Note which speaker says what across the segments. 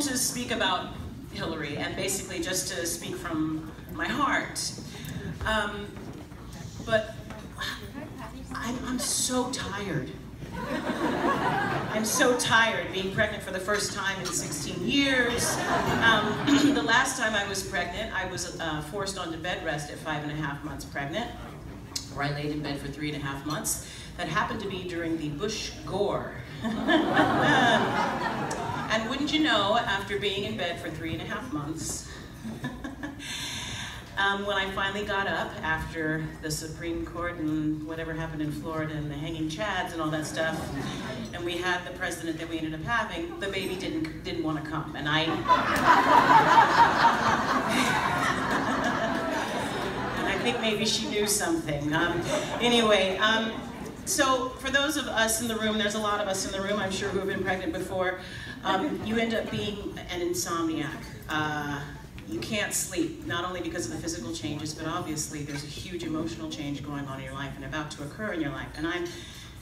Speaker 1: bold to speak about Hillary and basically just to speak from my heart. But I'm so tired. I'm so tired being pregnant for the first time in 16 years. The last time I was pregnant, I was forced onto bed rest at 5.5 months pregnant, where I laid in bed for 3.5 months. That happened to be during the Bush-Gore. And wouldn't you know, after being in bed for 3.5 months, when I finally got up after the Supreme Court and whatever happened in Florida and the hanging chads and all that stuff, and we had the president that we ended up having, the baby didn't want to come, and I think maybe she knew something. So for those of us in the room, there's a lot of us in the room, I'm sure, who have been pregnant before, you end up being an insomniac. You can't sleep, not only because of the physical changes, but obviously there's a huge emotional change going on in your life and about to occur in your life. And I'm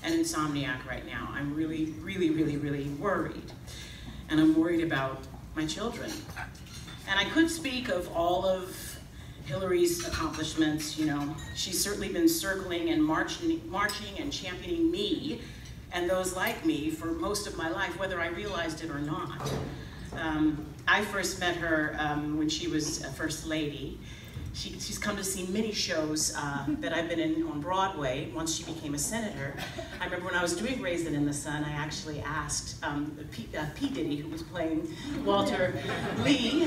Speaker 1: an insomniac right now. I'm really, really, really, really worried. And I'm worried about my children. And I could speak of all of Hillary's accomplishments. You know, she's certainly been circling and marching and championing me and those like me for most of my life, whether I realized it or not. I first met her when she was a first lady. She's come to see many shows that I've been in on Broadway once she became a senator. I remember when I was doing Raisin in the Sun, I actually asked P. Diddy, who was playing Walter Lee.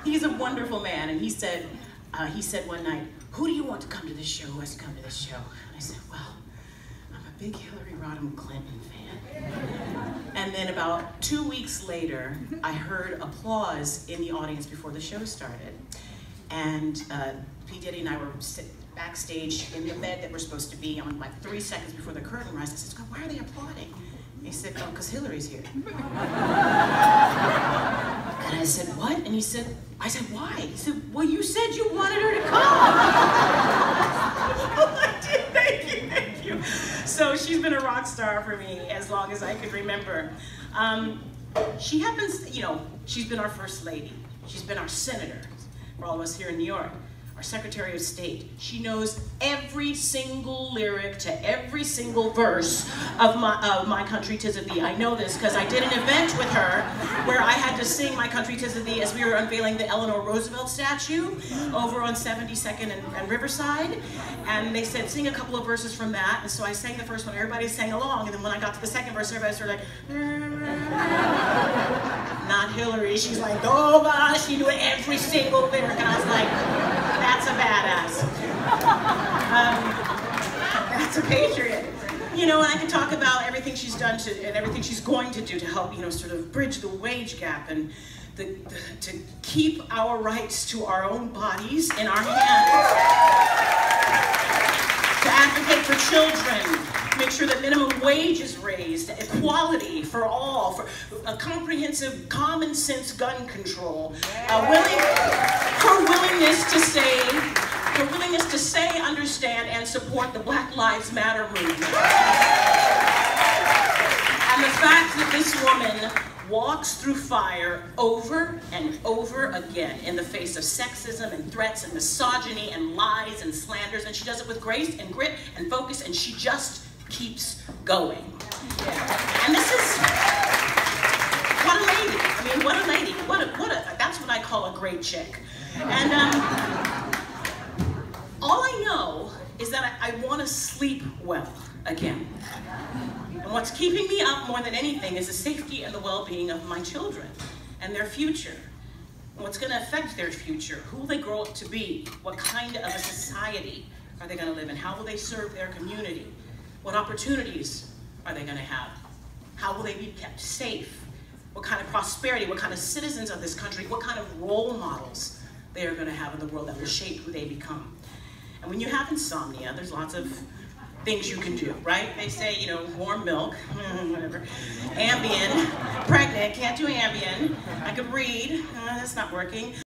Speaker 1: He's a wonderful man, and he said one night, "Who do you want to come to this show? Who has to come to this show?" And I said, "Well, I'm a big Hillary Rodham Clinton fan." And then about 2 weeks later, I heard applause in the audience before the show started. And P. Diddy and I were backstage in the bed that we're supposed to be on, like 3 seconds before the curtain rise. I said, "God, why are they applauding?" And he said, "Oh, because Hillary's here." And I said, "What?" And I said, "Why?" He said, "Well, you said you wanted her to come." Thank you. So she's been a rock star for me as long as I could remember. She happens, you know, she's been our first lady. She's been our senator, for all of us here in New York, our Secretary of State. She knows every single lyric to every single verse of My Country 'Tis of Thee. I know this because I did an event with her where I had to sing My Country 'Tis of Thee as we were unveiling the Eleanor Roosevelt statue over on 72nd and Riverside. And they said, sing a couple of verses from that. And so I sang the first one, everybody sang along. And then when I got to the second verse, everybody started like, not Hillary. She's like, oh gosh, she knew every single lyric. And I was like, that's a badass. That's a patriot. You know, and I can talk about everything she's done and everything she's going to do to help, you know, sort of bridge the wage gap and to keep our rights to our own bodies in our hands. To advocate for children, make sure that minimum wage is raised, equality for all, for a comprehensive common sense gun control, her willingness to say, understand, and support the Black Lives Matter movement. And the fact that this woman walks through fire over and over again in the face of sexism and threats and misogyny and lies and slanders, and she does it with grace and grit and focus, and she just keeps going. And this is, what a lady. I mean, what a lady. That's what I call a great chick. And all I know is that I want to sleep well again. And what's keeping me up more than anything is the safety and the well-being of my children and their future. And what's going to affect their future? Who will they grow up to be? What kind of a society are they going to live in? How will they serve their community? What opportunities are they going to have? How will they be kept safe? What kind of prosperity? What kind of citizens of this country? What kind of role models they are going to have in the world that will shape who they become? And when you have insomnia, there's lots of things you can do, right? They say, you know, warm milk, whatever. Ambien, pregnant, can't do Ambien. I could read, that's not working.